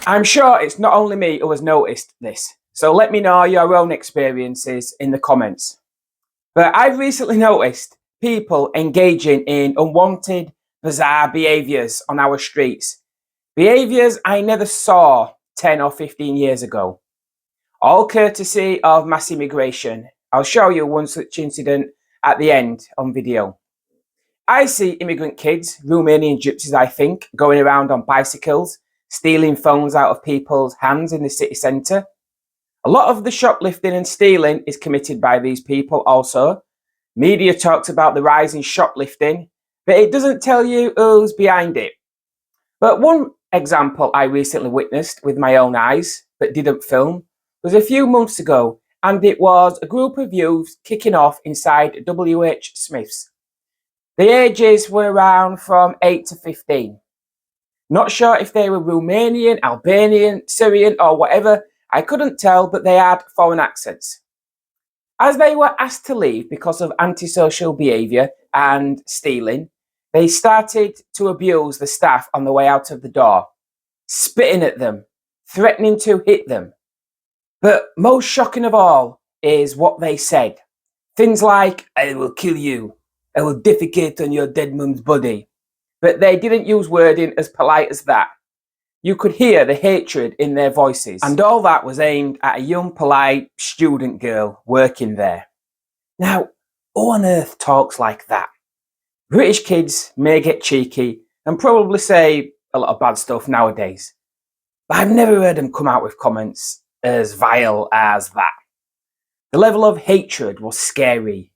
I'm sure it's not only me who has noticed this, so let me know your own experiences in the comments. But I've recently noticed people engaging in unwanted, bizarre behaviours on our streets. Behaviours I never saw 10 or 15 years ago. All courtesy of mass immigration. I'll show you one such incident at the end on video. I see immigrant kids, Romanian gypsies I think, going around on bicycles, stealing phones out of people's hands in the city centre. A lot of the shoplifting and stealing is committed by these people also. Media talks about the rise in shoplifting, but it doesn't tell you who's behind it. But one example I recently witnessed with my own eyes, but didn't film, was a few months ago, and it was a group of youths kicking off inside WH Smith's. The ages were around from 8 to 15. Not sure if they were Romanian, Albanian, Syrian or whatever, I couldn't tell, but they had foreign accents. As they were asked to leave because of antisocial behaviour and stealing, they started to abuse the staff on the way out of the door, spitting at them, threatening to hit them. But most shocking of all is what they said. Things like, "I will kill you, I will defecate on your dead mum's body." But they didn't use wording as polite as that. You could hear the hatred in their voices. And all that was aimed at a young, polite student girl working there. Now, who on earth talks like that? British kids may get cheeky and probably say a lot of bad stuff nowadays. But I've never heard them come out with comments as vile as that. The level of hatred was scary.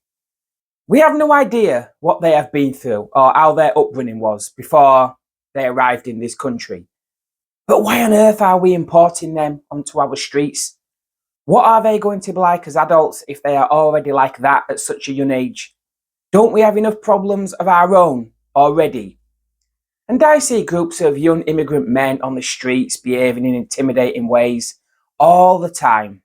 We have no idea what they have been through or how their upbringing was before they arrived in this country. But why on earth are we importing them onto our streets? What are they going to be like as adults if they are already like that at such a young age? Don't we have enough problems of our own already? And I see groups of young immigrant men on the streets behaving in intimidating ways all the time.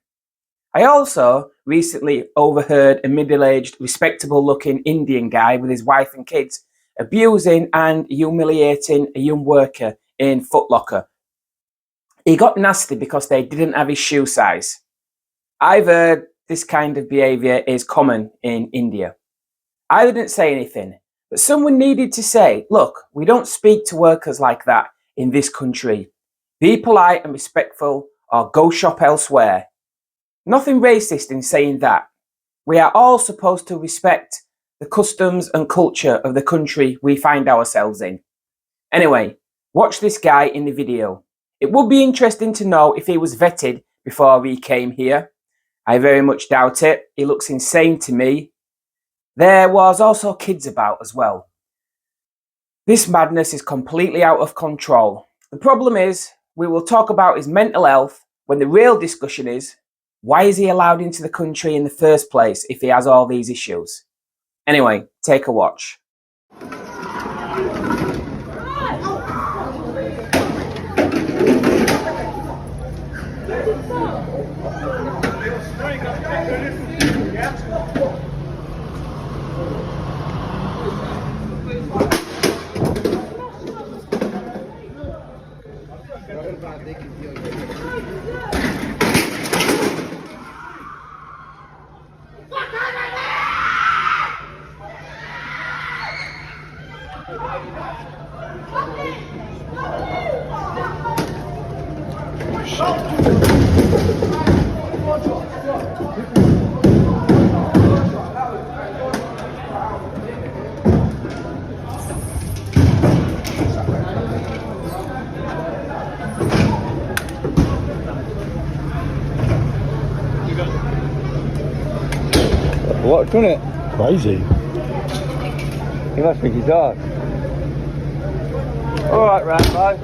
I also recently overheard a middle-aged, respectable-looking Indian guy with his wife and kids abusing and humiliating a young worker in Foot Locker. He got nasty because they didn't have his shoe size. I've heard this kind of behaviour is common in India. I didn't say anything, but someone needed to say, look, we don't speak to workers like that in this country. Be polite and respectful or go shop elsewhere. Nothing racist in saying that. We are all supposed to respect the customs and culture of the country we find ourselves in. Anyway, watch this guy in the video. It would be interesting to know if he was vetted before he came here. I very much doubt it. He looks insane to me. There was also kids about as well. This madness is completely out of control. The problem is, we will talk about his mental health when the real discussion is, why is he allowed into the country in the first place if he has all these issues? Anyway, take a watch. What, done it? Crazy. He must think he's hard. Alright, Rambo.